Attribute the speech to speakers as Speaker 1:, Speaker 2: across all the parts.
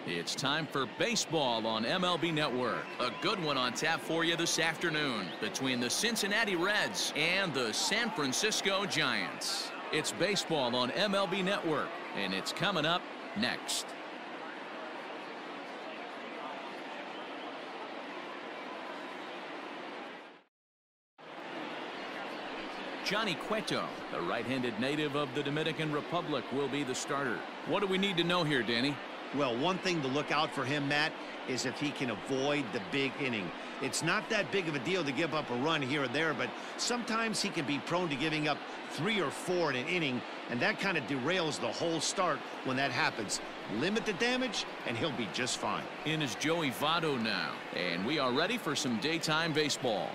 Speaker 1: It's time for baseball on MLB Network. A good one on tap for you this afternoon between the Cincinnati Reds and the San Francisco Giants. It's baseball on MLB Network, and it's coming up next. Johnny Cueto, the right-handed native of the Dominican Republic, will be the starter. What do we need to know here, Danny?
Speaker 2: Well, one thing to look out for him, Matt, is if he can avoid the big inning. It's not that big of a deal to give up a run here or there, but sometimes he can be prone to giving up 3 or 4 in an inning, and that kind of derails the whole start when that happens. Limit the damage, and he'll be just fine.
Speaker 1: In is Joey Votto now, and we are ready for some daytime baseball.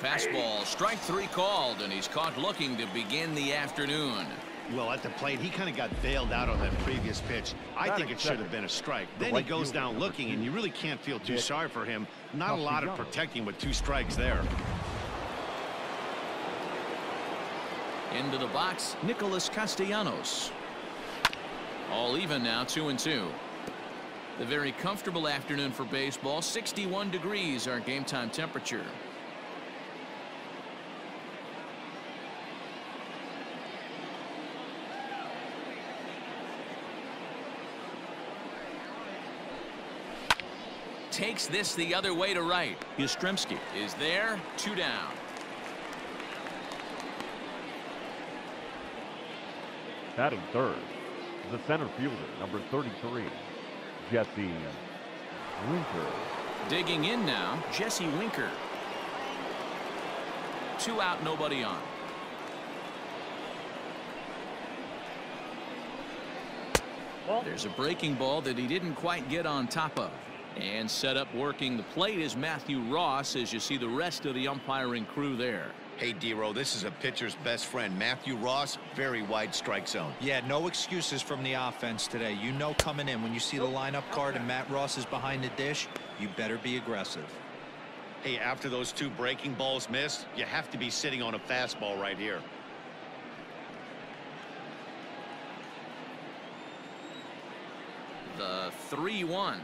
Speaker 1: Fastball, strike 3 called, and he's caught looking to begin the afternoon.
Speaker 2: Well, at the plate, he kind of got bailed out on that previous pitch. I think it should have been a strike. Then he goes down looking, and you really can't feel too sorry for him. Not a lot of protecting with 2 strikes there.
Speaker 1: Into the box, Nicholas Castellanos. All even now, 2-2. A very comfortable afternoon for baseball. 61 degrees, our game time temperature. Takes this the other way to right. Yastrzemski is there. 2 down.
Speaker 3: Batting third, the center fielder, number 33, Jesse Winker.
Speaker 1: Digging in now, Jesse Winker. 2 out, nobody on. There's a breaking ball that he didn't quite get on top of. And set up working the plate is Matthew Ross, as you see the rest of the umpiring crew there.
Speaker 2: Hey, D-Row, this is a pitcher's best friend, Matthew Ross. Very wide strike zone.
Speaker 4: Yeah, no excuses from the offense today. You know coming in when you see the lineup card and Matt Ross is behind the dish, you better be aggressive.
Speaker 2: Hey, after those 2 breaking balls missed, you have to be sitting on a fastball right here.
Speaker 1: The 3-1.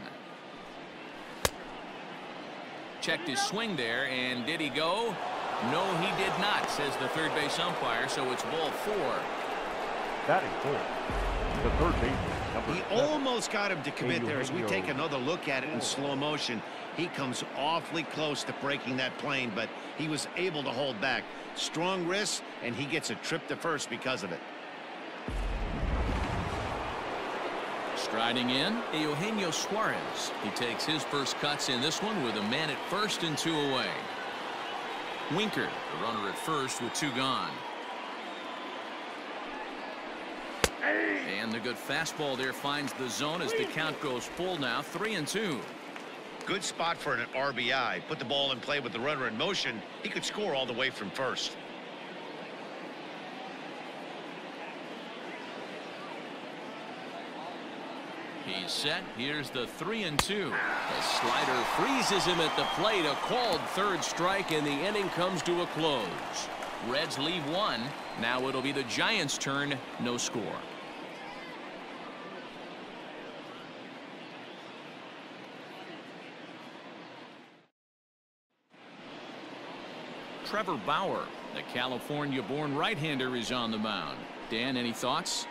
Speaker 1: Checked his swing there, and did he go? No, he did not, says the third base umpire, so it's ball 4.
Speaker 3: Batting fourth, the third baseman.
Speaker 2: He almost got him to commit there. As we take another look at it in slow motion, he comes awfully close to breaking that plane, but he was able to hold back. Strong wrist, and he gets a trip to first because of it.
Speaker 1: Striding in, Eugenio Suarez. He takes his first cuts in this one with a man at first and 2 away. Winker, the runner at first with 2 gone. And the good fastball there finds the zone as the count goes full now, 3-2.
Speaker 2: Good spot for an RBI. Put the ball in play with the runner in motion. He could score all the way from first.
Speaker 1: He's set. Here's the 3-2. The slider freezes him at the plate. A called 3rd strike, and the inning comes to a close. Reds leave 1. Now it'll be the Giants' turn. No score. Trevor Bauer, the California-born right-hander, is on the mound. Dan, any thoughts?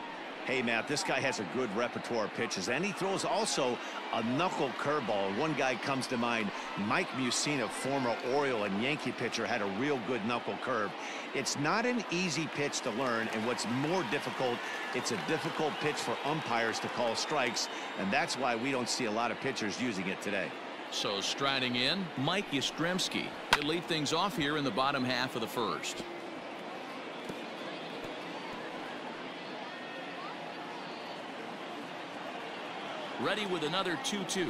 Speaker 2: Hey, Matt, this guy has a good repertoire of pitches, and he throws also a knuckle curveball. One guy comes to mind, Mike Mussina, former Oriole and Yankee pitcher, had a real good knuckle curve. It's not an easy pitch to learn, and what's more difficult, it's a difficult pitch for umpires to call strikes, and that's why we don't see a lot of pitchers using it today.
Speaker 1: So striding in, Mike Yastrzemski. He'll lead things off here in the bottom half of the first. Ready with another 2-2.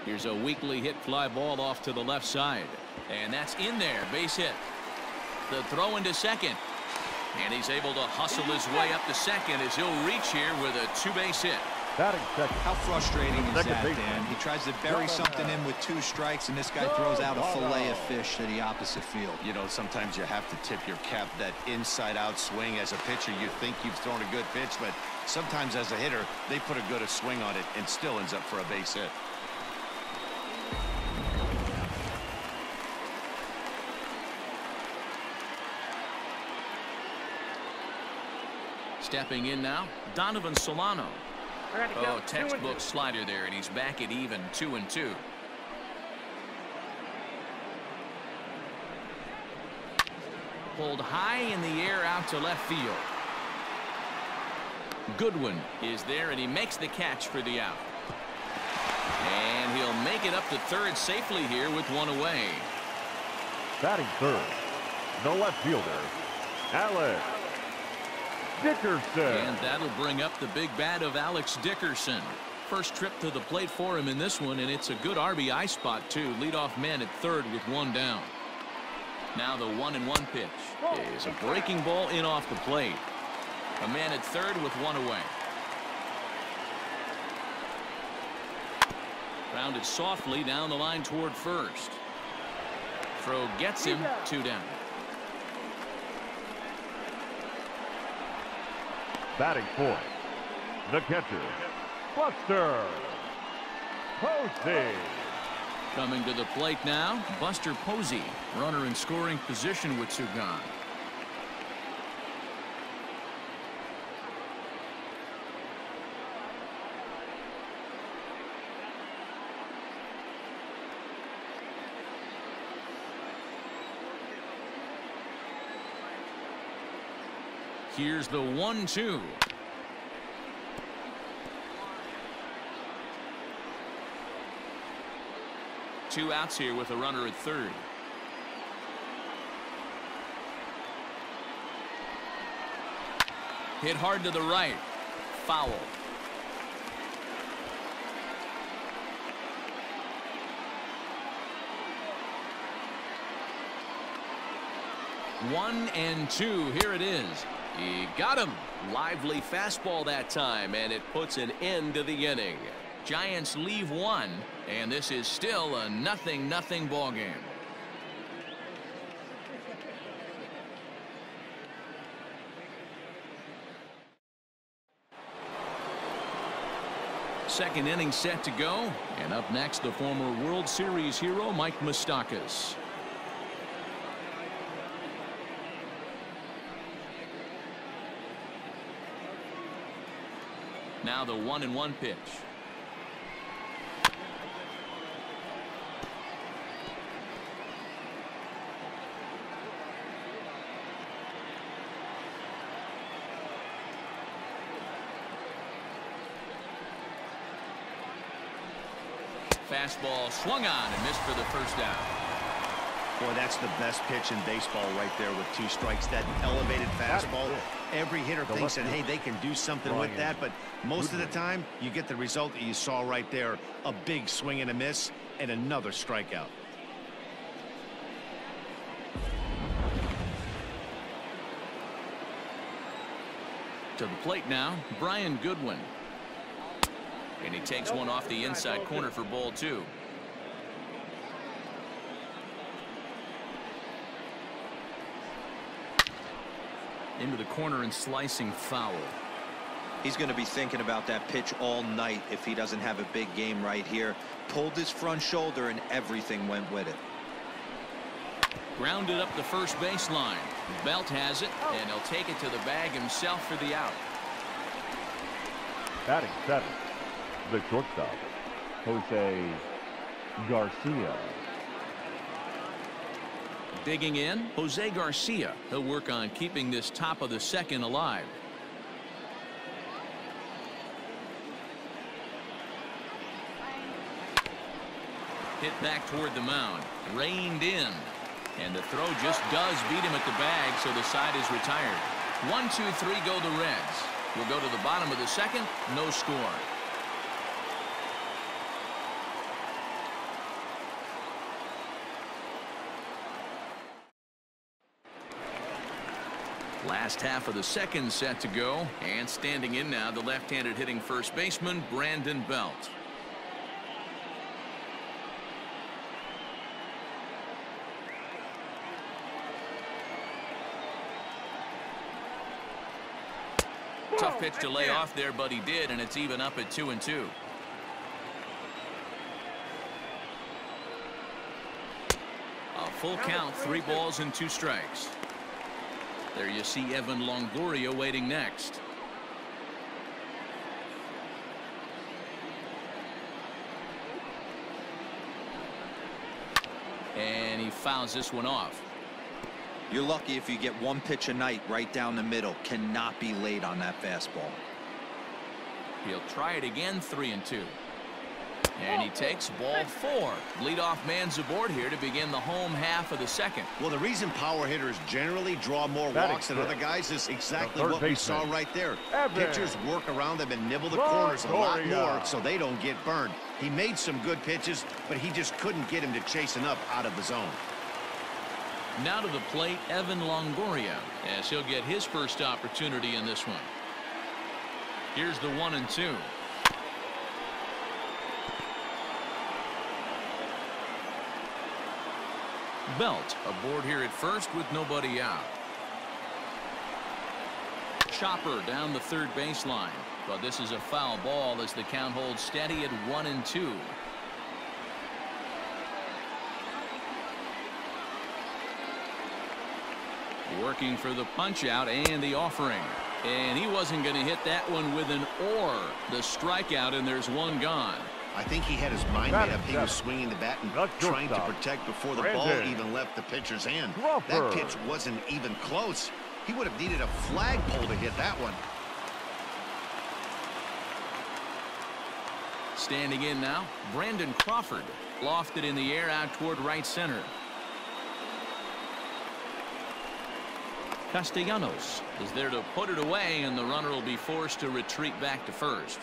Speaker 1: Here's a weakly hit fly ball off to the left side. And that's in there. Base hit. The throw into second. And he's able to hustle his way up to second as he'll reach here with a two-base hit.
Speaker 3: Batting second.
Speaker 4: How frustrating is that, Dan? He tries to bury something in with 2 strikes, and this guy throws out a fillet of fish to the opposite field.
Speaker 2: You know, sometimes you have to tip your cap. That inside-out swing as a pitcher, you think you've thrown a good pitch, but sometimes as a hitter, they put a good swing on it and still ends up for a base hit.
Speaker 1: Stepping in now, Donovan Solano. Oh, textbook slider there, and he's back at even 2-2. Pulled high in the air out to left field. Goodwin is there, and he makes the catch for the out. And he'll make it up to third safely here with 1 away.
Speaker 3: Batting third, the left fielder, Alex Dickerson.
Speaker 1: And that'll bring up the big bat of Alex Dickerson. First trip to the plate for him in this one, and it's a good RBI spot, too. Leadoff man at third with 1 down. Now the 1-1 pitch is a breaking ball in off the plate. A man at third with 1 away. Grounded softly down the line toward first. Throw gets him 2 down.
Speaker 3: Batting fourth, the catcher, Buster Posey.
Speaker 1: Coming to the plate now, Buster Posey, runner in scoring position with 2 gone. Here's the 1-2. Two outs here with a runner at third. Hit hard to the right. Foul. One and 2. Here it is. He got him. Lively fastball that time, and it puts an end to the inning. Giants leave 1, and this is still a 0-0 ball game. Second inning set to go, and up next the former World Series hero Mike Moustakas. Now the 1-1 pitch. Fastball swung on and missed for the first down.
Speaker 2: Boy, that's the best pitch in baseball right there with 2 strikes. That elevated fastball. Every hitter thinks that, hey, they can do something with that, but most of the time you get the result that you saw right there. A big swing and a miss and another strikeout.
Speaker 1: To the plate now, Brian Goodwin. And he takes one off the inside corner for ball 2. Into the corner and slicing foul.
Speaker 4: He's going to be thinking about that pitch all night if he doesn't have a big game right here. Pulled his front shoulder and everything went with it.
Speaker 1: Grounded up the first baseline. Belt has it, and he'll take it to the bag himself for the out.
Speaker 3: Batting 7, the shortstop, Jose Garcia.
Speaker 1: Digging in, Jose Garcia. He'll work on keeping this top of the second alive. Hit back toward the mound. Reined in. And the throw just does beat him at the bag, so the side is retired. 1, 2, 3 go the Reds. We'll go to the bottom of the second. No score. Last half of the second set to go, and standing in now, the left-handed hitting first baseman, Brandon Belt. Tough pitch to lay off there, but he did, and it's even up at 2-2. A full count, 3 balls and 2 strikes. There you see Evan Longoria waiting next. And he fouls this one off.
Speaker 4: You're lucky if you get 1 pitch a night right down the middle. Cannot be late on that fastball.
Speaker 1: He'll try it again, 3-2. And he takes ball 4. Leadoff man's aboard here to begin the home half of the second.
Speaker 2: Well, the reason power hitters generally draw more walks than other guys is exactly what we saw right there. Pitchers work around them and nibble the corners a lot more so they don't get burned. He made some good pitches, but he just couldn't get him to chase enough out of the zone.
Speaker 1: Now to the plate, Evan Longoria, as he'll get his first opportunity in this one. Here's the 1-2. Belt aboard here at first with nobody out. Chopper down the third baseline, but this is a foul ball as the count holds steady at 1-2. Working for the punch out and the offering, and he wasn't going to hit that one with an or. The strikeout, and there's 1 gone.
Speaker 2: I think he had his mind made up. He was swinging the bat and trying to protect before the ball even left the pitcher's hand. That pitch wasn't even close. He would have needed a flagpole to hit that one.
Speaker 1: Standing in now, Brandon Crawford, lofted in the air out toward right center. Castellanos is there to put it away, and the runner will be forced to retreat back to first.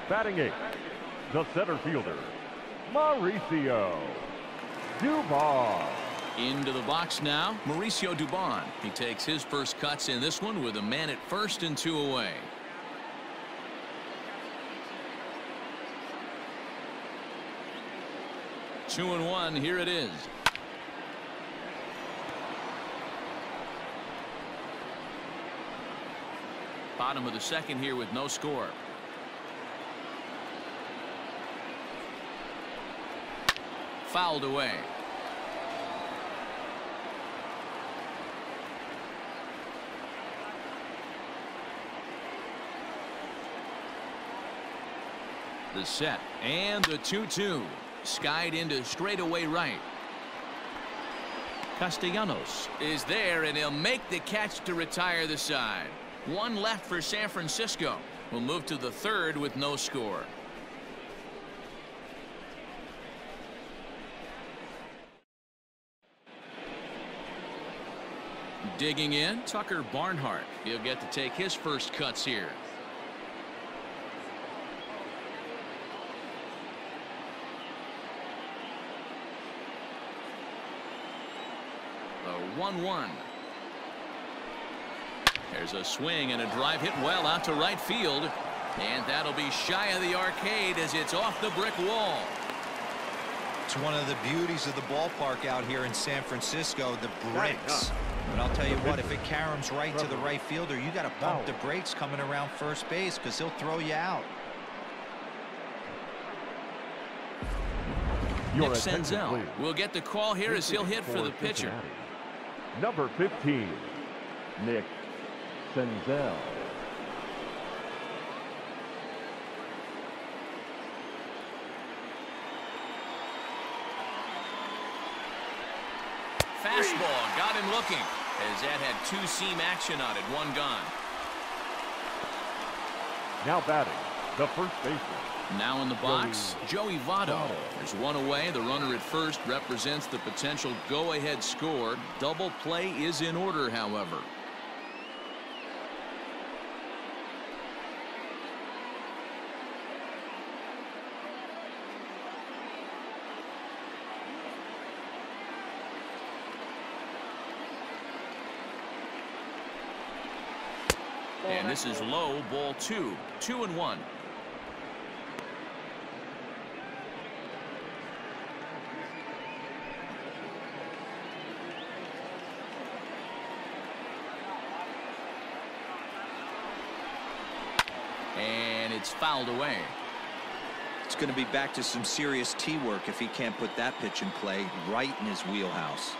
Speaker 3: Batting 8, the center fielder, Mauricio Dubon.
Speaker 1: Into the box now, Mauricio Dubon. He takes his first cuts in this one with a man at first and 2 away. Two and 1, here it is. Bottom of the second here with no score. Fouled away. The set and the 2-2. Skied into straightaway right. Castellanos is there, and he'll make the catch to retire the side. 1 left for San Francisco. We'll move to the third with no score. Digging in, Tucker Barnhart. He'll get to take his first cuts here. The 1-1. There's a swing and a drive hit well out to right field. And that'll be shy of the arcade as it's off the brick wall.
Speaker 4: It's one of the beauties of the ballpark out here in San Francisco, the bricks. But I'll tell you what, if it caroms right to the right fielder, you got to pump the brakes coming around first base because he'll throw you out.
Speaker 1: Nick Senzel will get the call here as he'll hit for the pitcher.
Speaker 3: Number 15, Nick Senzel.
Speaker 1: Fastball got him looking as that had 2-seam action on it. 1 gone.
Speaker 3: Now batting, the first baseman.
Speaker 1: Now in the box, Joey Votto. There's 1 away. The runner at first represents the potential go-ahead score. Double play is in order, however. And this is low, ball 2, 2-1. And it's fouled away.
Speaker 4: It's going to be back to some serious tee work if he can't put that pitch in play right in his wheelhouse.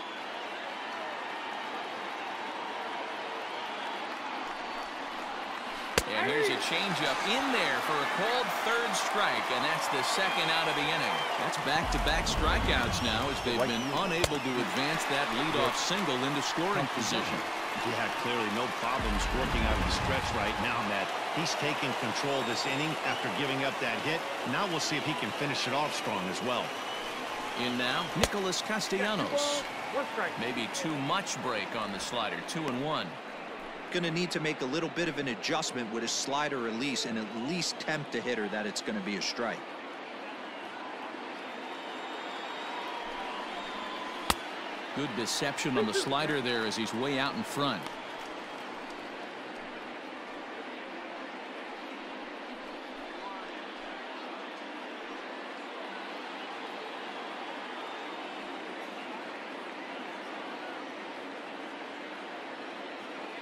Speaker 1: And here's a changeup in there for a called third strike, and that's the second out of the inning. That's back-to-back strikeouts now as they've been unable to advance that leadoff single into scoring position.
Speaker 2: Yeah, clearly no problems working out of the stretch right now, Matt. He's taking control this inning after giving up that hit. Now we'll see if he can finish it off strong as well.
Speaker 1: In now, Nicholas Castellanos. Maybe too much break on the slider, 2-1.
Speaker 4: Going to need to make a little bit of an adjustment with his slider release and at least tempt the hitter that it's going to be a strike.
Speaker 1: Good deception on the slider there as he's way out in front.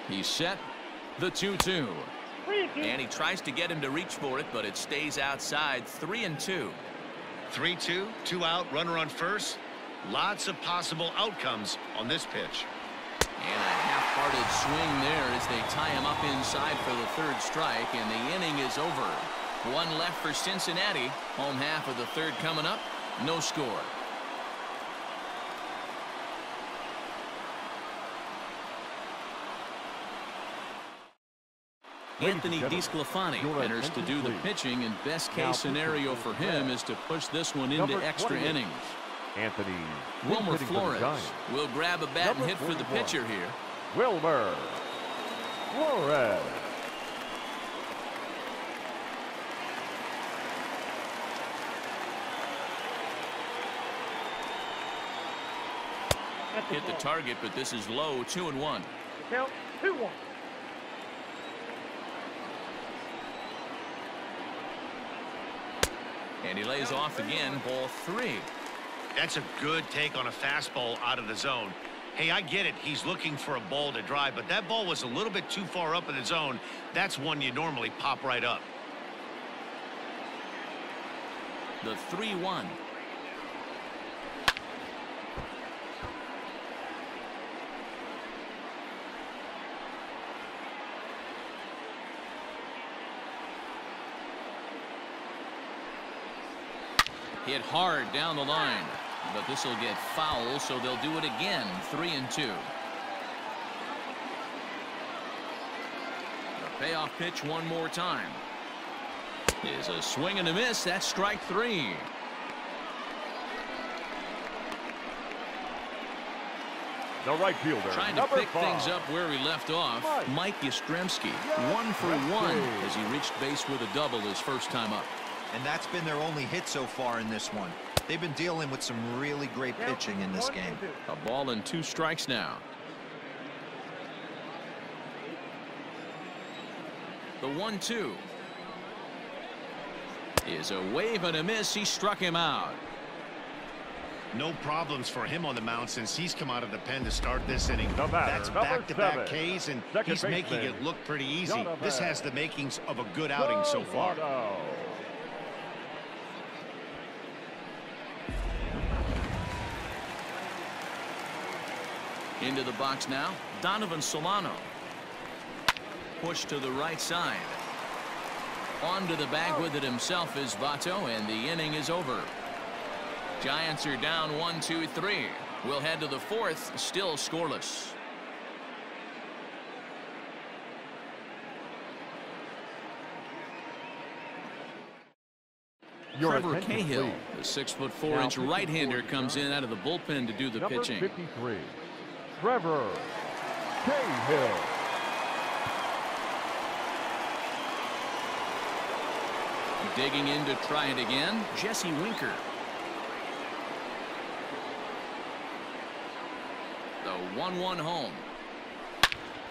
Speaker 1: He's set. The 2-2. And he tries to get him to reach for it, but it stays outside. 3-2.
Speaker 2: 3-2, 2 out, runner on first. Lots of possible outcomes on this pitch.
Speaker 1: And a half-hearted swing there as they tie him up inside for the third strike, and the inning is over. One left for Cincinnati. Home half of the third coming up. No score. Anthony DeSclafani enters to do the pitching, and best case scenario for him is to push this one into extra innings.
Speaker 3: Anthony
Speaker 1: Wilmer Flores will grab a bat and hit for the pitcher here.
Speaker 3: Wilmer Flores.
Speaker 1: Hit the target, but this is low, 2-1.
Speaker 5: Count 2-1.
Speaker 1: And he lays off again, ball 3.
Speaker 2: That's a good take on a fastball out of the zone. Hey, I get it. He's looking for a ball to drive, but that ball was a little bit too far up in the zone. That's one you normally pop right up.
Speaker 1: The 3-1. Hit hard down the line, but this will get foul, so they'll do it again. 3-2. The payoff pitch one more time is a swing and a miss. That's strike 3.
Speaker 3: The right fielder,
Speaker 1: trying to pick things up where he left off. Mike Yastrzemski, 1 for 1 as he reached base with a double his first time up.
Speaker 4: And that's been their only hit so far in this one. They've been dealing with some really great pitching in this game.
Speaker 1: A ball and 2 strikes now. The 1-2 is a wave and a miss. He struck him out.
Speaker 2: No problems for him on the mound since he's come out of the pen to start this inning. That's
Speaker 3: back-to-back
Speaker 2: Ks, and he's making it look pretty easy. This has the makings of a good outing so far.
Speaker 1: Into the box now, Donovan Solano. Push to the right side. Onto the bag with it himself is Vato, and the inning is over. Giants are down 1-2-3. We'll head to the 4th, still scoreless. Trevor Cahill, the 6'4" right-hander, comes in out of the bullpen to do the pitching.
Speaker 3: 53, Trevor Cahill.
Speaker 1: Digging in to try it again, Jesse Winker. The 1-1 home.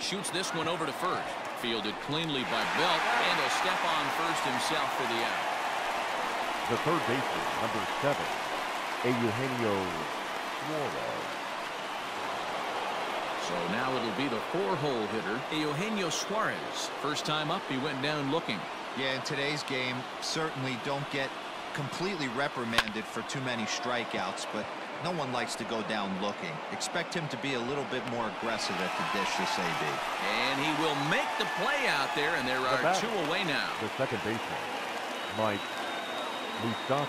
Speaker 1: Shoots this one over to first. Fielded cleanly by Belt, and a step on first himself for the out.
Speaker 3: The third baseman, number 7, Eugenio Suarez.
Speaker 1: So now it'll be the 4-hole hitter, Eugenio Suarez. First time up, he went down looking.
Speaker 4: Yeah, in today's game, certainly don't get completely reprimanded for too many strikeouts, but no one likes to go down looking. Expect him to be a little bit more aggressive at the dish this AB.
Speaker 1: And he will make the play out there, and there are 2 away now.
Speaker 3: The second baseman, Mike Moustakas.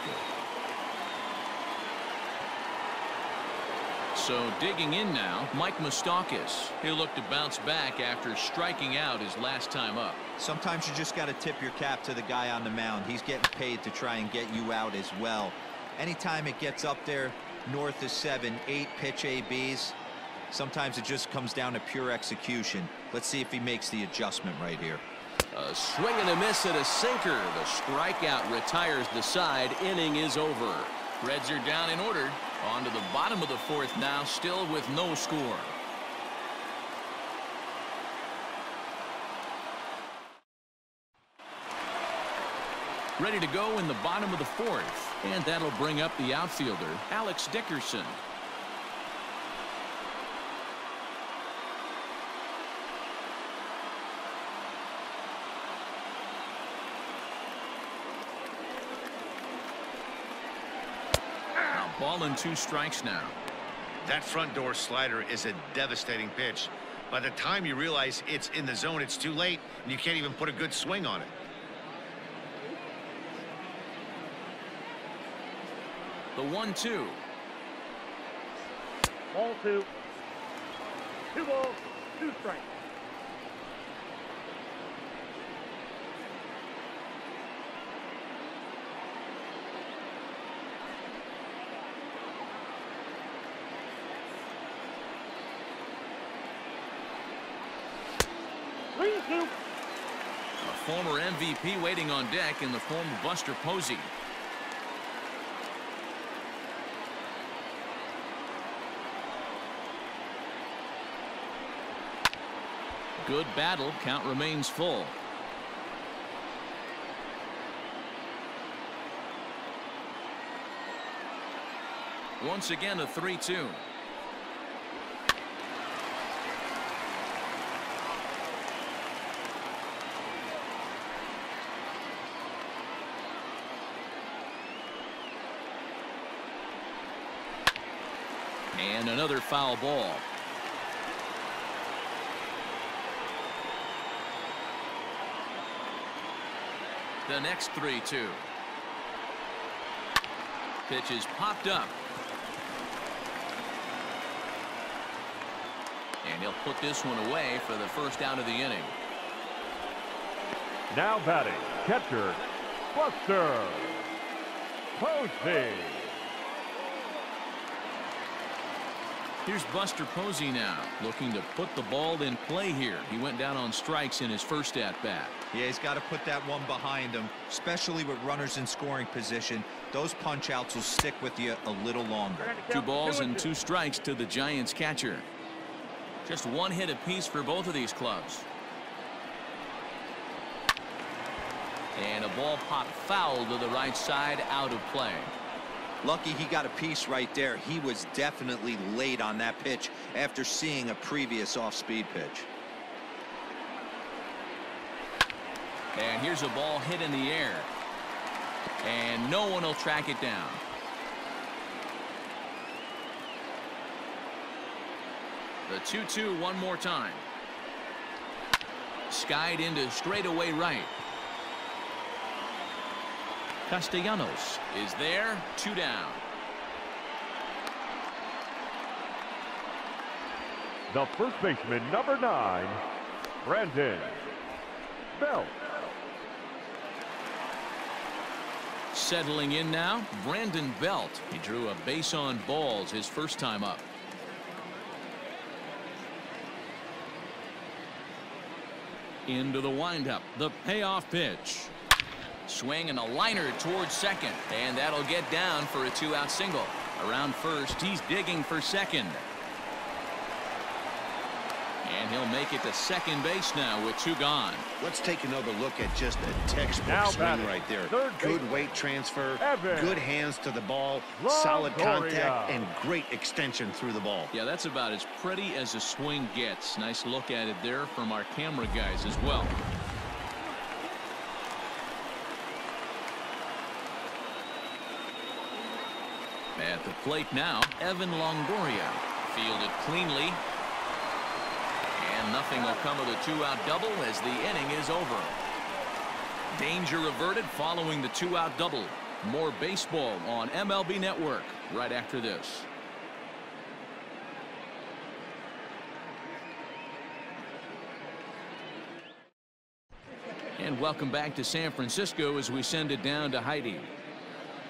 Speaker 1: So digging in now, Mike Moustakas. He'll look to bounce back after striking out his last time up.
Speaker 4: Sometimes you just got to tip your cap to the guy on the mound. He's getting paid to try and get you out as well. Anytime it gets up there north of 7, 8 pitch ABs, sometimes it just comes down to pure execution. Let's see if he makes the adjustment right here.
Speaker 1: A swing and a miss at a sinker. The strikeout retires the side. Inning is over. Reds are down in order. On to the bottom of the 4th now, still with no score. Ready to go in the bottom of the 4th, and that'll bring up the outfielder, Alex Dickerson. Ball and 2 strikes now.
Speaker 2: That front door slider is a devastating pitch. By the time you realize it's in the zone, it's too late, and you can't even put a good swing on it.
Speaker 1: The 1-2.
Speaker 3: Ball 2. 2 balls, 2 strikes.
Speaker 1: A former MVP waiting on deck in the form of Buster Posey. Good battle. Count remains full. Once again, a 3-2. And another foul ball. The next 3-2. Pitch is popped up. And he'll put this one away for the first out of the inning.
Speaker 3: Now batting, catcher, Buster Posey.
Speaker 1: Here's Buster Posey now, looking to put the ball in play here. He went down on strikes in his first at-bat.
Speaker 4: Yeah, he's got to put that one behind him, especially with runners in scoring position. Those punch-outs will stick with you a little longer.
Speaker 1: 2 balls and 2 strikes to the Giants catcher. Just 1 hit apiece for both of these clubs. And a ball popped foul to the right side, out of play.
Speaker 4: Lucky he got a piece right there. He was definitely late on that pitch after seeing a previous off-speed pitch.
Speaker 1: And here's a ball hit in the air. And no one will track it down. The 2-2 one more time. Skied into straightaway right. Castellanos is there, 2 down.
Speaker 3: The first baseman, number 9, Brandon Belt.
Speaker 1: Settling in now, Brandon Belt. He drew a base on balls his first time up. Into the windup, the payoff pitch. Swing and a liner towards second, and that'll get down for a 2-out single. Around first, he's digging for second. And he'll make it to second base now with 2 gone.
Speaker 2: Let's take another look at just a textbook swing right there. Good weight transfer, good hands to the ball, solid contact, and great extension through the ball.
Speaker 1: Yeah, that's about as pretty as a swing gets. Nice look at it there from our camera guys as well. At the plate now, Evan Longoria. Fielded cleanly. And nothing will come of the 2-out double as the inning is over. Danger averted following the 2-out double. More baseball on MLB Network right after this. And welcome back to San Francisco as we send it down to Heidi.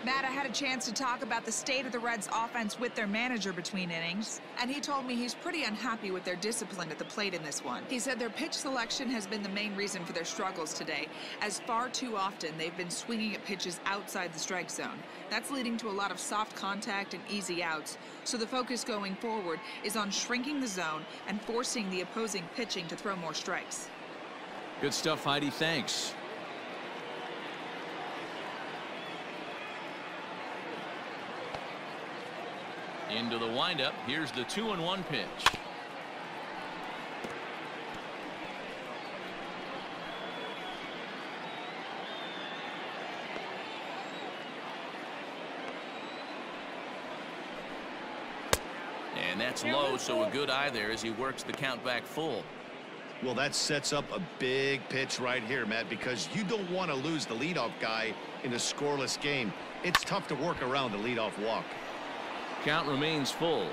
Speaker 5: Matt, I had a chance to talk about the state of the Reds offense with their manager between innings, and he told me he's pretty unhappy with their discipline at the plate in this one. He said their pitch selection has been the main reason for their struggles today, as far too often they've been swinging at pitches outside the strike zone. That's leading to a lot of soft contact and easy outs, so the focus going forward is on shrinking the zone and forcing the opposing pitching to throw more strikes.
Speaker 1: Good stuff, Heidi. Thanks. Into the windup. Here's the 2-1 pitch. And that's low, so a good eye there as he works the count back full.
Speaker 2: Well, that sets up a big pitch right here, Matt, because you don't want to lose the leadoff guy in a scoreless game. It's tough to work around the leadoff walk.
Speaker 1: Count remains full.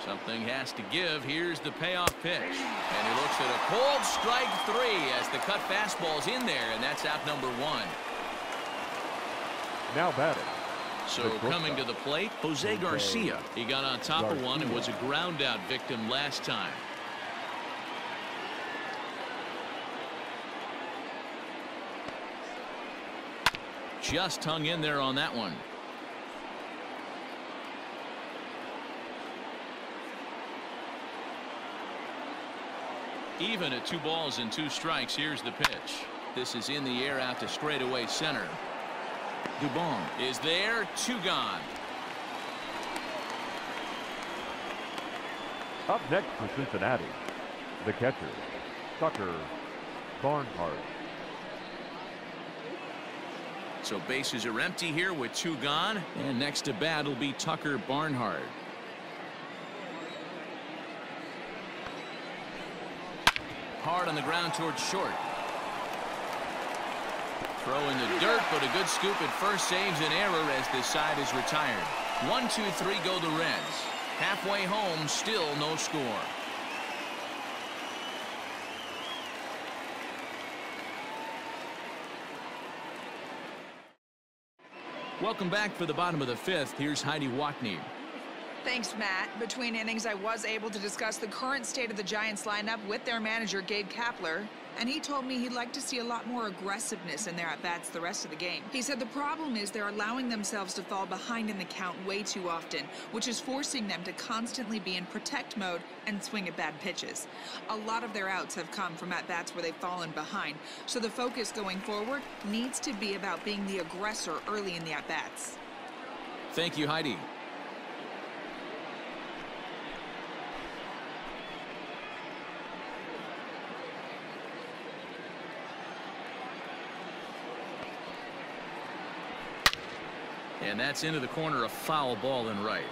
Speaker 1: Something has to give. Here's the payoff pitch. And he looks at a cold strike 3 as the cut fastball's in there, and that's out number 1.
Speaker 3: Now batting.
Speaker 1: So coming to the plate, Jose Garcia. He got on top of one and was a ground out victim last time. Just hung in there on that one. Even at 2 balls and 2 strikes. Here's the pitch. This is in the air out to straightaway center. Dubon is there. 2 gone.
Speaker 3: Up next for Cincinnati, the catcher, Tucker Barnhart.
Speaker 1: So bases are empty here with 2 gone. And next to bat will be Tucker Barnhart. Hard on the ground towards short. Throw in the dirt, but a good scoop at first saves an error as this side is retired. 1, 2, 3 go the Reds. Halfway home, still no score. Welcome back for the bottom of the 5th. Here's Heidi Watney.
Speaker 5: Thanks, Matt. Between innings, I was able to discuss the current state of the Giants lineup with their manager, Gabe Kapler, and he told me he'd like to see a lot more aggressiveness in their at-bats the rest of the game. He said the problem is they're allowing themselves to fall behind in the count way too often, which is forcing them to constantly be in protect mode and swing at bad pitches. A lot of their outs have come from at-bats where they've fallen behind, so the focus going forward needs to be about being the aggressor early in the at-bats.
Speaker 1: Thank you, Heidi. And that's into the corner, a foul ball and right.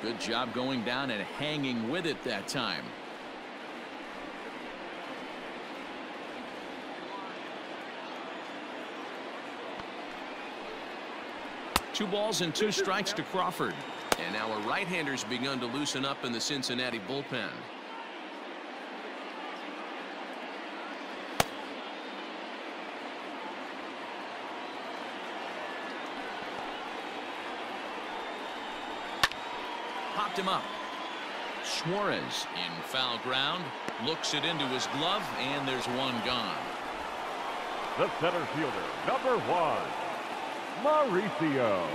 Speaker 1: Good job going down and hanging with it that time. Two balls and 2 strikes to Crawford. And now a right-hander's begun to loosen up in the Cincinnati bullpen. Popped him up. Suarez in foul ground, looks it into his glove, and there's one gone.
Speaker 3: The center fielder, number 1, Mauricio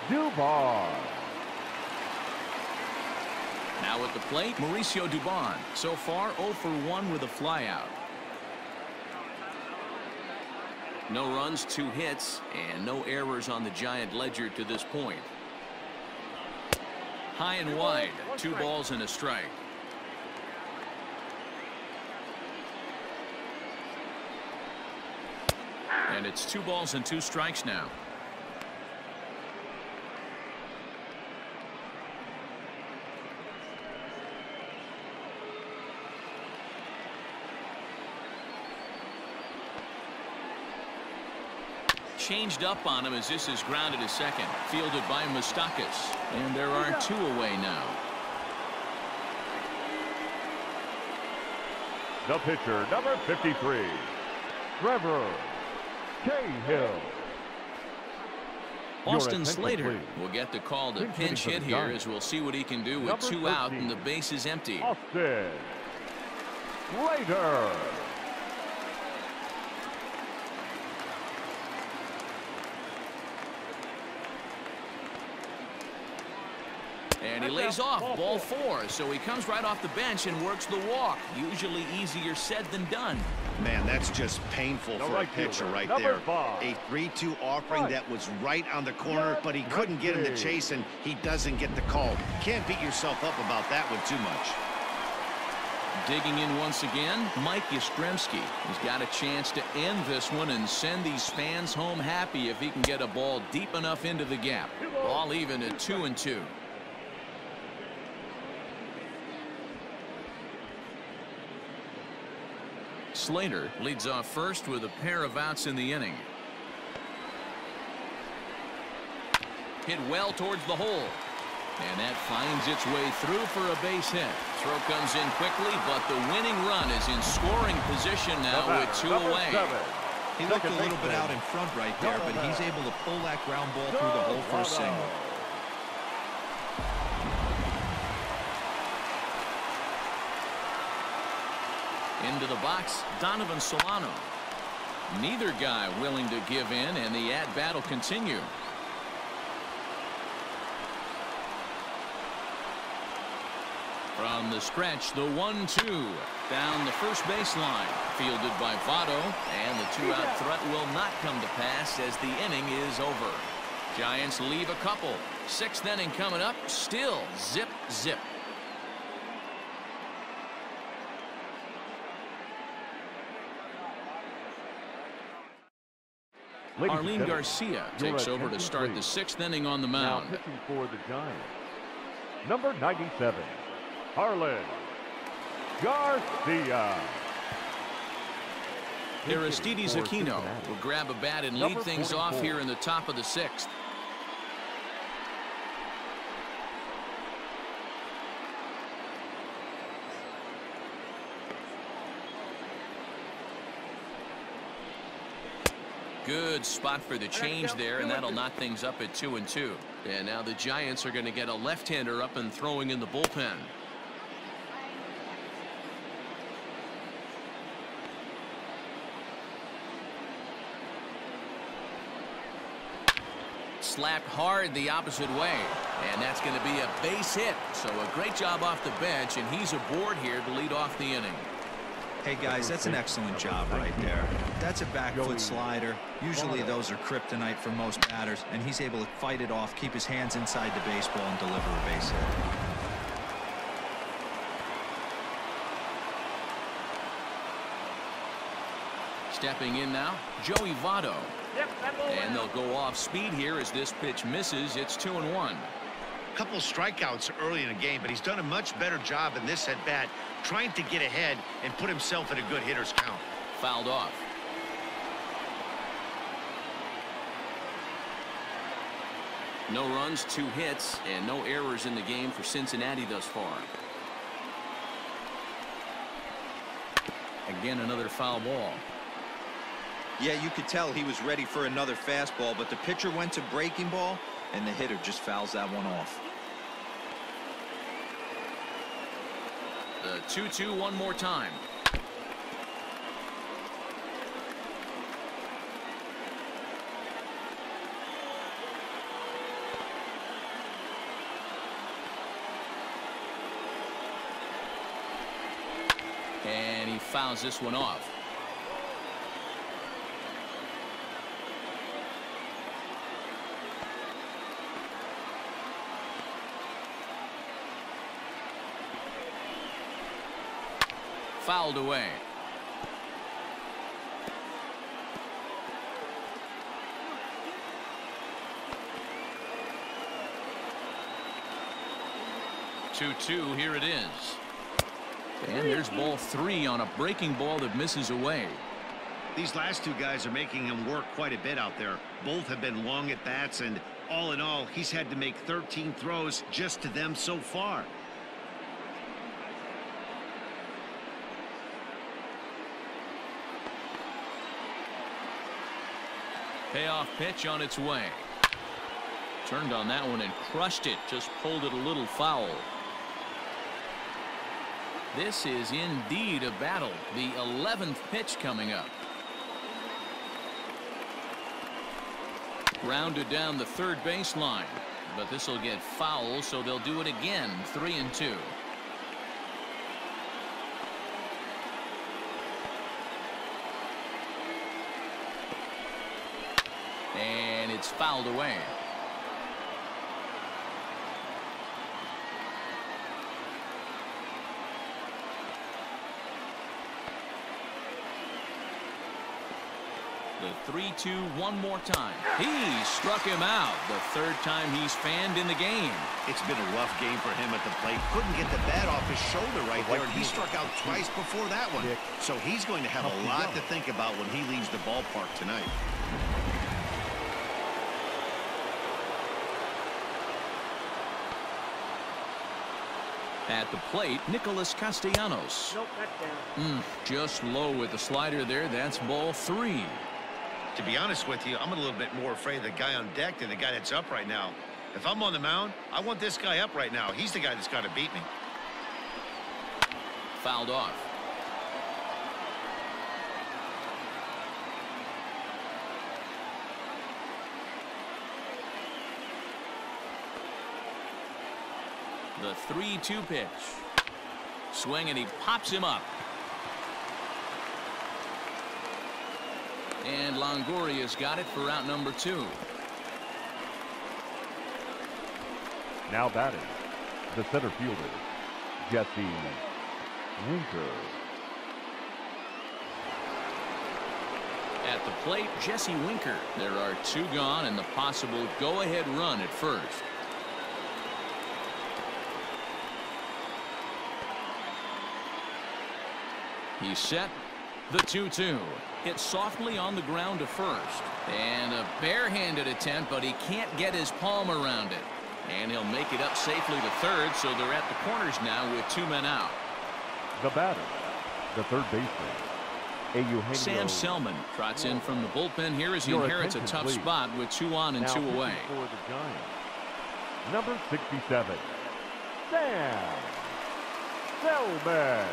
Speaker 3: Dubon.
Speaker 1: Now at the plate, Mauricio Dubon. So far, 0 for 1 with a flyout. No runs, 2 hits, and no errors on the Giant ledger to this point. High and wide, 2 balls and a strike. And it's 2 balls and 2 strikes now. Changed up on him as this is grounded to second. Fielded by Moustakas. And there are 2 away now.
Speaker 3: The pitcher, number 53, Trevor Cahill.
Speaker 1: Austin Slater will get the call to pinch hit here, as we'll see what he can do with 2 out and the base is empty.
Speaker 3: Austin Slater.
Speaker 1: And he lays off, ball 4, so he comes right off the bench and works the walk. Usually easier said than done.
Speaker 2: Man, that's just painful for a pitcher right there. A 3-2 offering that was right on the corner, but he couldn't get him to chase, and he doesn't get the call. Can't beat yourself up about that one too much.
Speaker 1: Digging in once again, Mike Yastrzemski. He's got a chance to end this one and send these fans home happy if he can get a ball deep enough into the gap. All even at 2-2. Slater leads off first with a pair of outs in the inning. Hit well towards the hole. And that finds its way through for a base hit. Throw comes in quickly, but the winning run is in scoring position now with 2 away.
Speaker 4: He looked a little bit out in front right there, but he's able to pull that ground ball through the hole for a single.
Speaker 1: Into the box, Donovan Solano. Neither guy willing to give in, and the at-bat will continue. From the stretch, the 1-2 down the first baseline, fielded by Votto, and the 2-out threat will not come to pass as the inning is over. Giants leave a couple. 6th inning coming up, still zip, zip. Arlene Garcia takes over to start the 6th inning on the mound.
Speaker 3: Now pitching for the Giants, number 97, Arlene Garcia.
Speaker 1: Aristides Aquino will grab a bat and lead things off here in the top of the 6th. Good spot for the change there, and that'll knock things up at 2-2. And now the Giants are going to get a left-hander up and throwing in the bullpen. Slapped hard the opposite way, and that's going to be a base hit. So a great job off the bench, and he's aboard here to lead off the inning.
Speaker 4: Hey guys, that's an excellent job right there. That's a back foot slider. Usually those are kryptonite for most batters, and he's able to fight it off, keep his hands inside the baseball, and deliver a base hit.
Speaker 1: Stepping in now, Joey Votto. And they'll go off speed here as this pitch misses. It's 2-1.
Speaker 2: Couple strikeouts early in the game, but he's done a much better job in this at bat, trying to get ahead and put himself in a good hitter's count.
Speaker 1: Fouled off. No runs, 2 hits, and no errors in the game for Cincinnati thus far. Again, another foul ball.
Speaker 4: Yeah, you could tell he was ready for another fastball, but the pitcher went to breaking ball, and the hitter just fouls that one off.
Speaker 1: The 2-2 one more time. And he fouls this one off. Fouled away. Two, here it is. And there's ball 3 on a breaking ball that misses away.
Speaker 2: These last two guys are making him work quite a bit out there. Both have been long at bats, and all in all, he's had to make 13 throws just to them so far.
Speaker 1: Payoff pitch on its way. Turned on that one and crushed it. Just pulled it a little foul. This is indeed a battle. The 11th pitch coming up. Grounded down the third baseline. But this will get foul, so they'll do it again. 3-2. And it's fouled away. The 3-2 one more time. He struck him out. The third time he's fanned in the game.
Speaker 2: It's been a rough game for him at the plate. Couldn't get the bat off his shoulder right there, and he struck out twice before that one. So he's going to have a lot to think about when he leaves the ballpark tonight.
Speaker 1: At the plate, Nicholas Castellanos.
Speaker 6: Nope, that's down.
Speaker 1: Just low with the slider there. That's ball 3.
Speaker 2: To be honest with you, I'm a little bit more afraid of the guy on deck than the guy that's up right now. If I'm on the mound, I want this guy up right now. He's the guy that's got to beat me.
Speaker 1: Fouled off. The 3-2 pitch. Swing, and he pops him up. And Longoria's got it for out number 2.
Speaker 3: Now batting, the center fielder, Jesse Winker.
Speaker 1: At the plate, Jesse Winker. There are 2 gone and the possible go-ahead run at first. He's set. The 2-2. Hit softly on the ground to first. And a barehanded attempt, but he can't get his palm around it. And he'll make it up safely to third, so they're at the corners now with 2 men out.
Speaker 3: The batter, the third baseman, Eugenio.
Speaker 1: Sam Selman trots in from the bullpen here as he inherits a tough spot with 2 on and 2 away.
Speaker 3: For the Giants, number 67, Sam Selman.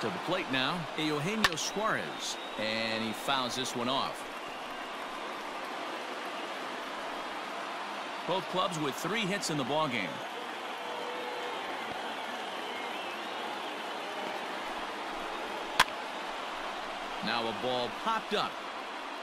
Speaker 1: To the plate now, Eugenio Suarez, and he fouls this one off. Both clubs with 3 hits in the ballgame. Now a ball popped up,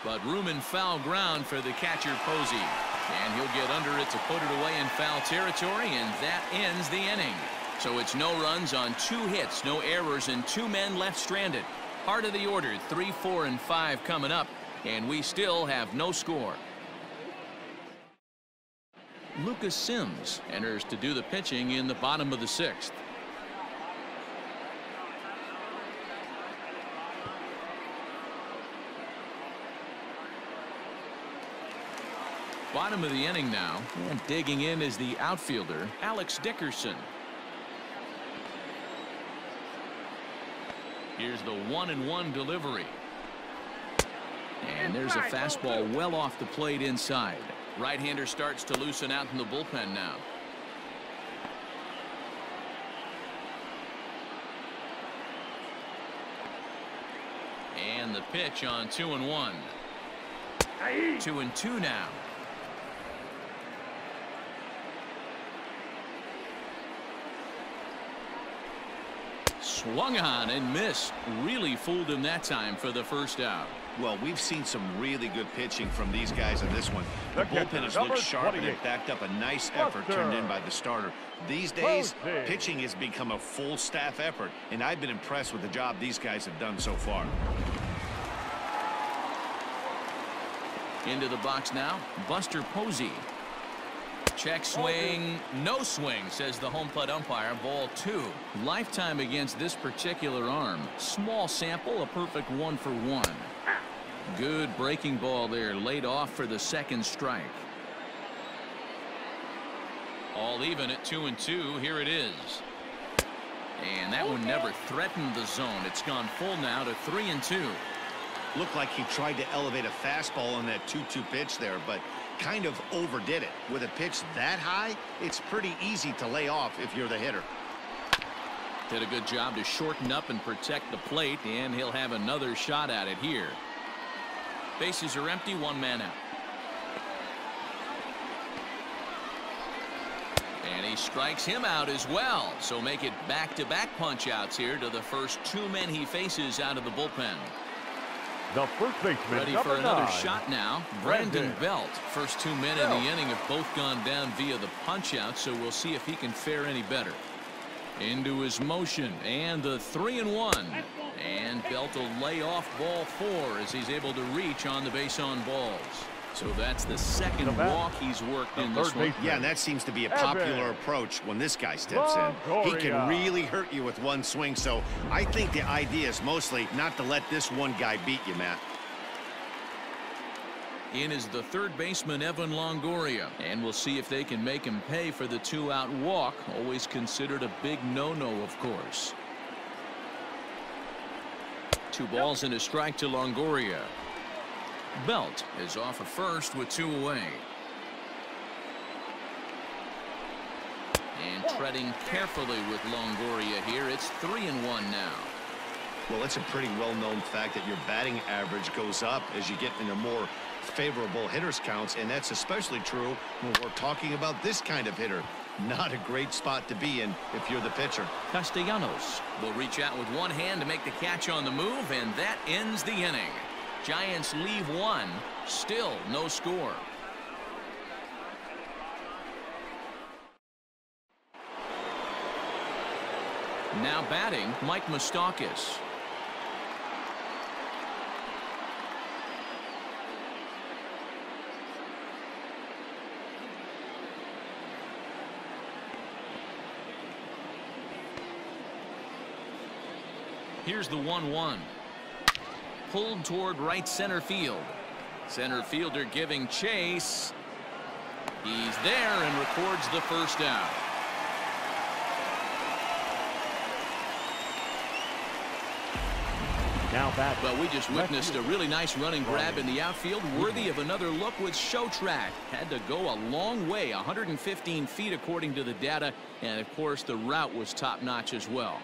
Speaker 1: but room and foul ground for the catcher Posey, and he'll get under it to put it away in foul territory, and that ends the inning. So it's no runs on 2 hits, no errors, and 2 men left stranded. Part of the order, 3, 4, and 5 coming up, and we still have no score. Lucas Sims enters to do the pitching in the bottom of the 6th. Bottom of the inning now, and digging in is the outfielder, Alex Dickerson. Here's the 1-1 delivery. And there's a fastball well off the plate inside. Right-hander starts to loosen out in the bullpen now. And the pitch on 2-1. 2-2 now. Swung on and missed. Really fooled him that time for the first out.
Speaker 2: Well, we've seen some really good pitching from these guys in this one. The bullpen has looked sharp and it backed up a nice effort turned in by the starter. These days, pitching has become a full staff effort, and I've been impressed with the job these guys have done so far.
Speaker 1: Into the box now, Buster Posey. Check swing, no swing, says the home plate umpire. Ball 2. Lifetime against this particular arm. Small sample, a perfect 1 for 1. Good breaking ball there, laid off for the second strike. All even at 2-2. Here it is. And that one never threatened the zone. It's gone full now to 3-2.
Speaker 2: Looked like he tried to elevate a fastball on that 2-2 pitch there, but kind of overdid it. With a pitch that high, it's pretty easy to lay off if you're the hitter.
Speaker 1: Did a good job to shorten up and protect the plate, and he'll have another shot at it here. Bases are empty, 1 man out. And he strikes him out as well. So make it back-to-back punch-outs here to the first 2 men he faces out of the bullpen.
Speaker 3: The first baseman,
Speaker 1: ready for another shot now. Brandon Belt. First 2 men in the inning have both gone down via the punch-out, so we'll see if he can fare any better. Into his motion, and the 3-1. And Belt will lay off ball 4 as he's able to reach on the base on balls. So that's the second walk he's worked in this one.
Speaker 2: Yeah, and that seems to be a popular approach when this guy steps in. He can really hurt you with one swing, so I think the idea is mostly not to let this one guy beat you, Matt.
Speaker 1: In is the third baseman, Evan Longoria, and we'll see if they can make him pay for the 2-out walk. Always considered a big no-no, of course. 2 balls and a strike to Longoria. Belt is off at first with 2 away. And treading carefully with Longoria here. It's 3-1 now.
Speaker 2: Well, it's a pretty well-known fact that your batting average goes up as you get into more favorable hitters counts, and that's especially true when we're talking about this kind of hitter. Not a great spot to be in if you're the pitcher.
Speaker 1: Castellanos will reach out with one hand to make the catch on the move, and that ends the inning. Giants leave 1. Still no score. Now batting, Mike Moustakas. Here's the 1-1. Pulled toward right center field. Center fielder giving chase. He's there and records the first out.
Speaker 3: Now back.
Speaker 1: Well, we just witnessed a really nice running grab in the outfield, worthy of another look with show track. Had to go a long way, 115 feet according to the data, and of course the route was top-notch as well.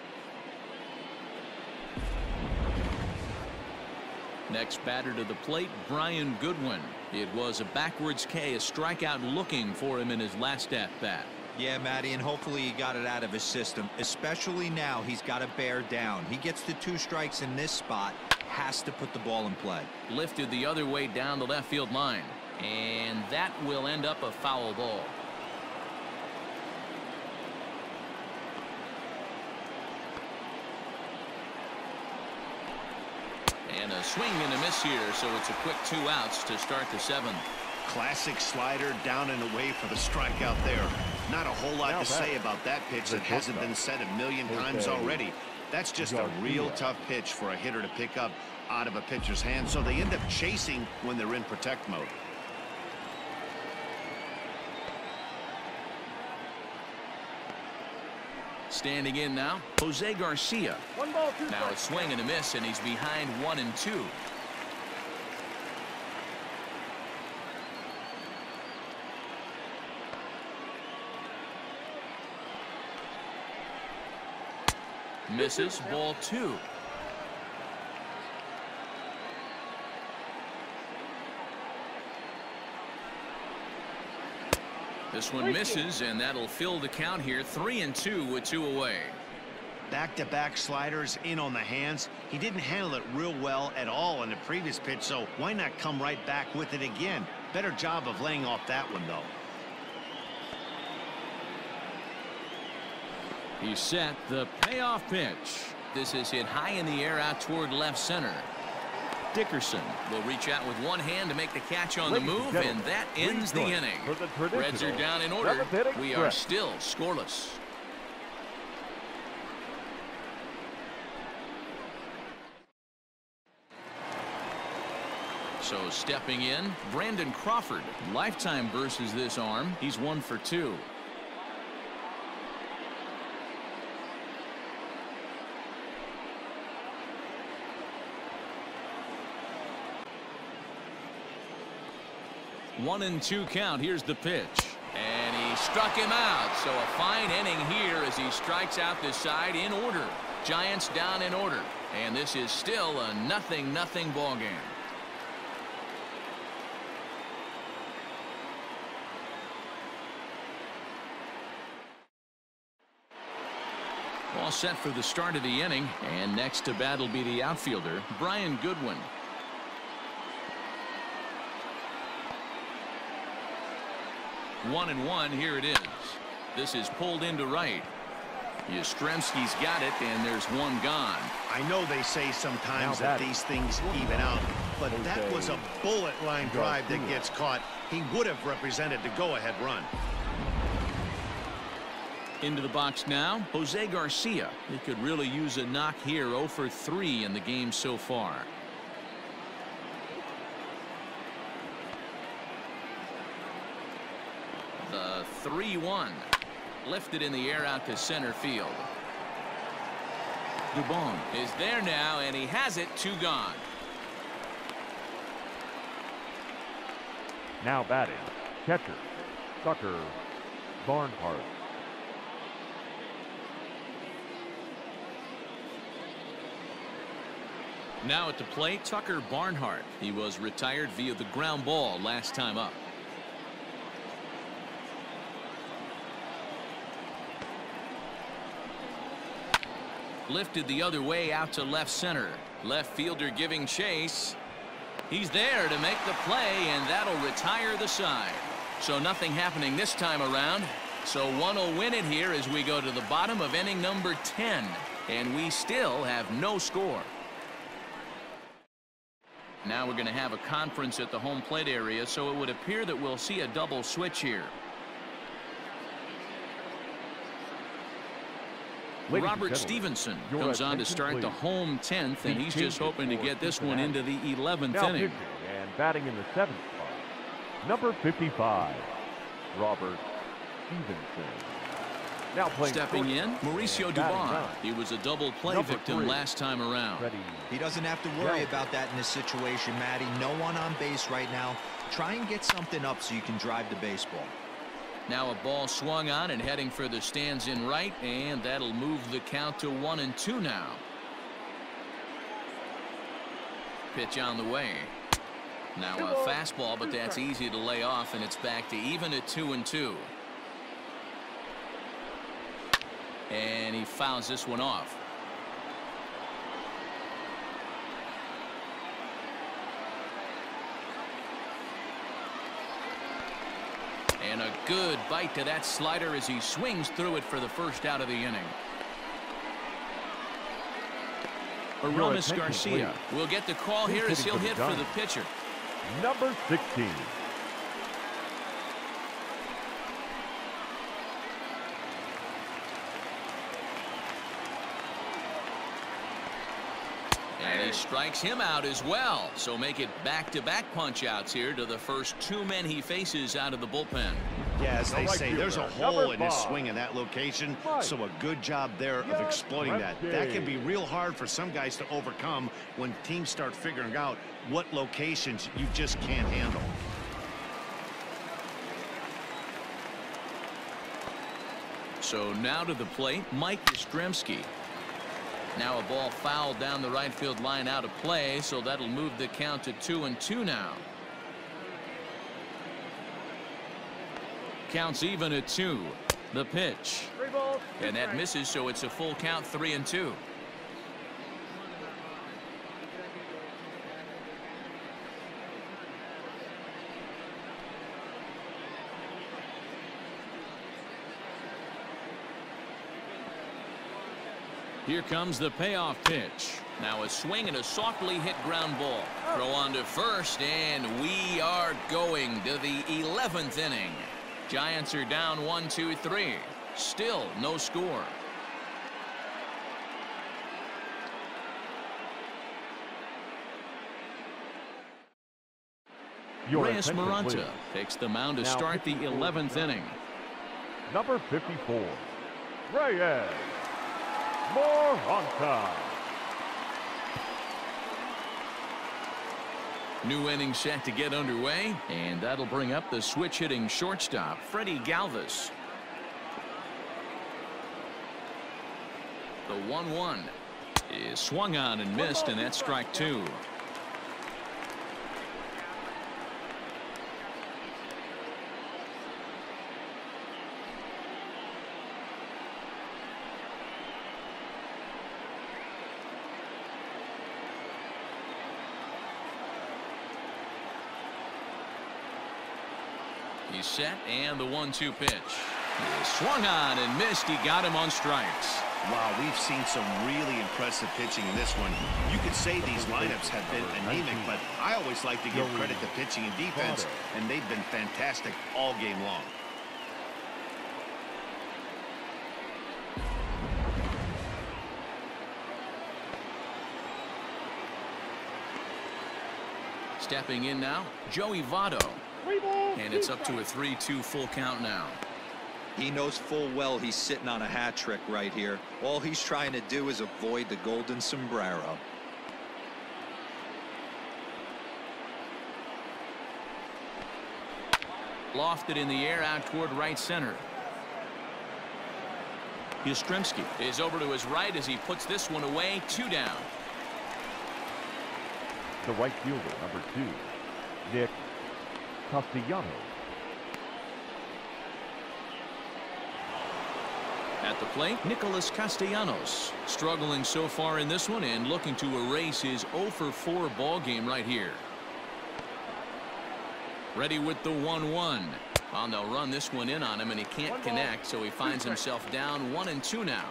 Speaker 1: Next batter to the plate, Brian Goodwin. It was a backwards K, a strikeout looking for him in his last at-bat.
Speaker 4: Yeah, Matty, and hopefully he got it out of his system, especially now he's got to bear down. He gets the 2 strikes in this spot, has to put the ball in play.
Speaker 1: Lifted the other way down the left field line, and that will end up a foul ball. And a swing and a miss here, so it's a quick 2 outs to start the 7th.
Speaker 2: Classic slider down and away for the strikeout there. Not a whole lot to say about that pitch that hasn't been said a million times already. That's just a real tough pitch for a hitter to pick up out of a pitcher's hand, so they end up chasing when they're in protect mode.
Speaker 1: Standing in now, Jose Garcia. Now a swing and a miss, and he's behind 1-2. Misses, ball 2. This one misses, and that'll fill the count here. 3-2 with 2 away.
Speaker 2: Back-to-back sliders in on the hands. He didn't handle it real well at all in the previous pitch, so why not come right back with it again? Better job of laying off that one, though.
Speaker 1: He's set the payoff pitch. This is hit high in the air out toward left center. Dickerson will reach out with one hand to make the catch on the move, and that ends the inning. Reds are down in order. We are still scoreless. So stepping in, Brandon Crawford. Lifetime versus this arm. He's 1 for 2. One and 2 count. Here's the pitch. And he struck him out. So a fine inning here as he strikes out this side in order. Giants down in order. And this is still a 0-0 ball game. All set for the start of the inning. And next to bat will be the outfielder, Brian Goodwin. One and 1. Here it is. This is pulled into right. Yastrzemski's got it, and there's one gone.
Speaker 2: I know they say sometimes that these things even out, but that was a bullet line drive that gets caught. He would have represented the go-ahead run.
Speaker 1: Into the box now, Jose Garcia. He could really use a knock here. 0 for 3 in the game so far. The 3-1. Lifted in the air out to center field. Dubon is there now, and he has it. 2 gone.
Speaker 3: Now batting, catcher, Tucker Barnhart.
Speaker 1: Now at the plate, Tucker Barnhart. He was retired via the ground ball last time up. Lifted the other way out to left center. Left fielder giving chase. He's there to make the play, and that'll retire the side. So nothing happening this time around. So one will win it here as we go to the bottom of inning number 10. And we still have no score. Now we're going to have a conference at the home plate area, so it would appear that we'll see a double switch here. Robert Stevenson comes on to start the home 10th, and he's just hoping to get this one into the 11th inning.
Speaker 3: And batting in the 7th spot, number 55, Robert Stevenson. Now playing
Speaker 1: stepping in, Mauricio Dubon. He was a double play victim last time around.
Speaker 4: He doesn't have to worry about that in this situation, Matty. No one on base right now. Try and get something up so you can drive the baseball.
Speaker 1: Now a ball swung on and heading for the stands in right, and that'll move the count to 1-2 now. Pitch on the way. Now a fastball, but that's easy to lay off, and it's back to even at 2-2. And he fouls this one off. And a good bite to that slider as he swings through it for the first out of the inning. Aramis Garcia will get the call here as he'll hit for the pitcher.
Speaker 3: Number 16.
Speaker 1: And he strikes him out as well. So make it back-to-back punch-outs here to the first 2 men he faces out of the bullpen.
Speaker 2: Yeah, as they
Speaker 3: right
Speaker 2: say, there's a
Speaker 3: fielder,
Speaker 2: hole in
Speaker 3: number
Speaker 2: his
Speaker 3: 5.
Speaker 2: swing in that location,
Speaker 3: Right.
Speaker 2: so a good job there of exploiting that. That can be real hard for some guys to overcome when teams start figuring out what locations you just can't handle.
Speaker 1: So now to the plate, Mike Yastrzemski. Now a ball fouled down the right field line out of play, so that'll move the count to 2-2 now. Counts even at 2. The pitch. And that misses, so it's a full count, 3-2. Here comes the payoff pitch. Now a swing and a softly hit ground ball. Throw on to first, and we are going to the 11th inning. Giants are down 1-2-3. Still no score. Reyes Maranta takes the mound to start the 11th inning.
Speaker 3: Number 54, Reyes Maranta.
Speaker 1: New inning set to get underway, and that'll bring up the switch hitting shortstop, Freddie Galvis. The 1-1 is swung on and missed, and that's strike 2. He's set, and the 1-2 pitch is swung on and missed. He got him on strikes.
Speaker 2: Wow, we've seen some really impressive pitching in this one. You could say these lineups have been anemic, but I always like to give credit to pitching and defense, and they've been fantastic all game long.
Speaker 1: Stepping in now, Joey Votto. And it's up to a 3-2 full count now.
Speaker 4: He knows full well he's sitting on a hat trick right here. All he's trying to do is avoid the golden sombrero.
Speaker 1: Lofted in the air out toward right center. Yastrzemski is over to his right as he puts this one away. 2 down.
Speaker 3: The right fielder, number 2, Castellanos.
Speaker 1: At the plate, Nicholas Castellanos struggling so far in this one and looking to erase his 0-for-4 ball game right here. Ready with the 1-1. And they'll run this one in on him, and he can't connect, so he finds himself down 1-2 now.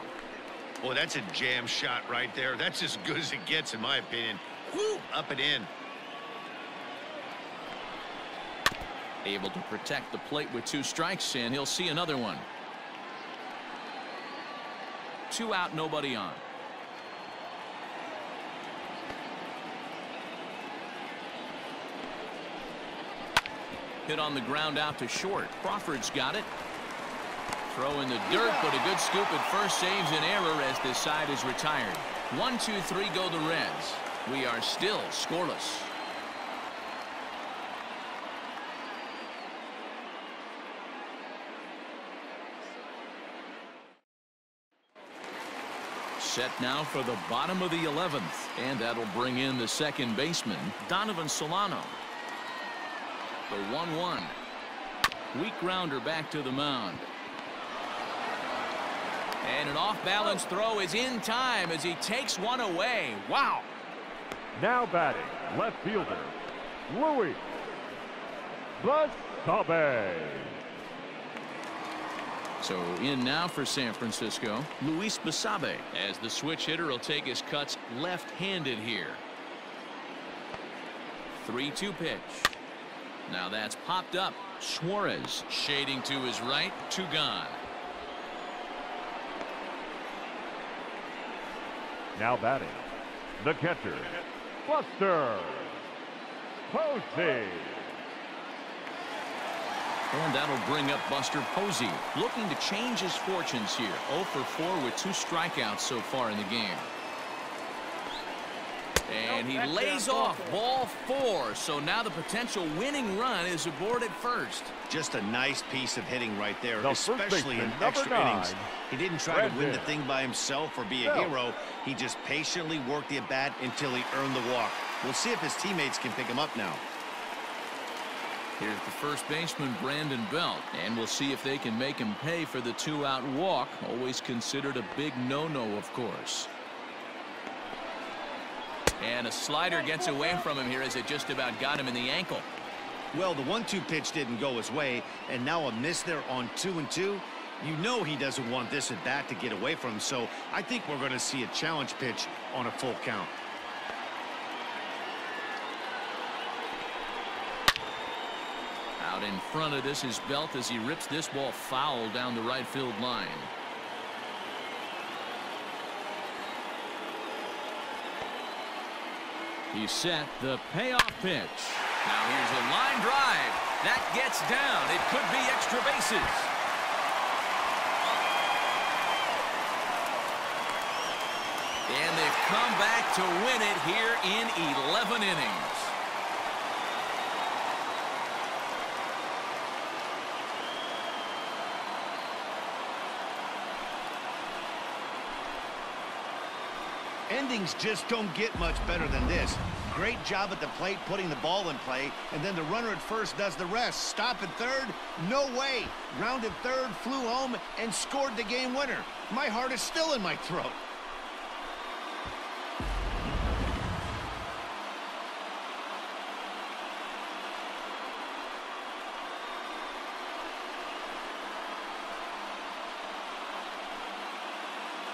Speaker 2: Boy, that's a jam shot right there. That's as good as it gets, in my opinion. Woo, up and in.
Speaker 1: Able to protect the plate with 2 strikes, and he'll see another one. 2 out, nobody on. Hit on the ground out to short. Crawford's got it. Throw in the dirt, but a good scoop at first saves an error as this side is retired. 1-2-3 go the Reds. We are still scoreless. Set now for the bottom of the 11th, and that'll bring in the second baseman, Donovan Solano. The 1-1. Weak grounder back to the mound. And an off-balance throw is in time as he takes one away. Wow.
Speaker 3: Now batting, left fielder, Luis Basabe.
Speaker 1: So in now for San Francisco, Luis Basabe, as the switch hitter will take his cuts left-handed here. 3-2 pitch. Now that's popped up. Suarez shading to his right. 2 gone.
Speaker 3: Now batting, the catcher, Buster Posey.
Speaker 1: And that'll bring up Buster Posey, looking to change his fortunes here. 0 for 4 with 2 strikeouts so far in the game. And he lays off ball 4. So now the potential winning run is aboard at first.
Speaker 2: Just a nice piece of hitting right there,
Speaker 3: The
Speaker 2: especially in extra innings. He didn't try to win the thing by himself or be a hero. He just patiently worked the at-bat until he earned the walk. We'll see if his teammates can pick him up now.
Speaker 1: Here's the first baseman, Brandon Belt, and we'll see if they can make him pay for the 2-out walk. Always considered a big no-no, of course. And a slider gets away from him here as it just about got him in the ankle.
Speaker 2: Well, the 1-2 pitch didn't go his way, and now a miss there on 2-2. You know he doesn't want this at bat to get away from him, so I think we're going to see a challenge pitch on a full count.
Speaker 1: Out in front of this is Belt as he rips this ball foul down the right field line. He's set the payoff pitch. Now here's a line drive. That gets down. It could be extra bases. And they've come back to win it here in 11 innings.
Speaker 2: Endings just don't get much better than this. Great job at the plate putting the ball in play, and then the runner at first does the rest. Stop at third? No way. Rounded third, flew home, and scored the game winner. My heart is still in my throat.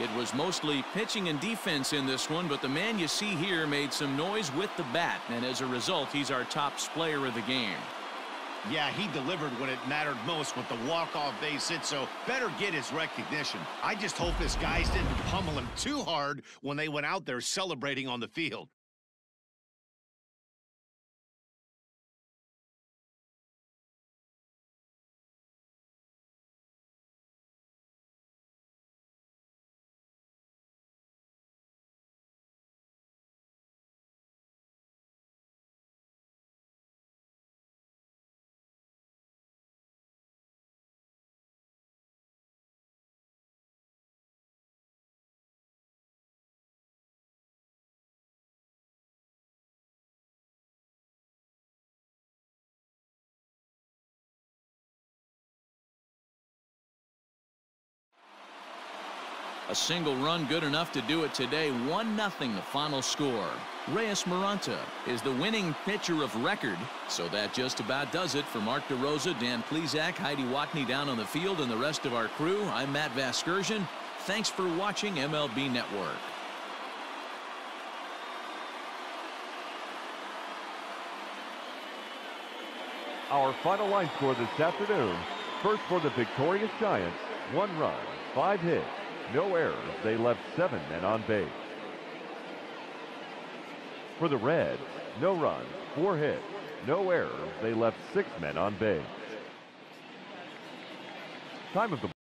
Speaker 1: It was mostly pitching and defense in this one, but the man you see here made some noise with the bat, and as a result, he's our top player of the game.
Speaker 2: Yeah, he delivered when it mattered most with the walk-off base hit, so better get his recognition. I just hope his guys didn't pummel him too hard when they went out there celebrating on the field.
Speaker 1: A single run good enough to do it today. 1-0 the final score. Reyes Maranta is the winning pitcher of record. So that just about does it for Mark DeRosa, Dan Plesac, Heidi Watney down on the field, and the rest of our crew. I'm Matt Vasgersian. Thanks for watching MLB Network.
Speaker 3: Our final line score this afternoon. First for the victorious Giants, 1 run, 5 hits, no errors. They left 7 men on base. For the Reds, no runs, 4 hits, no errors. They left 6 men on base. Time of the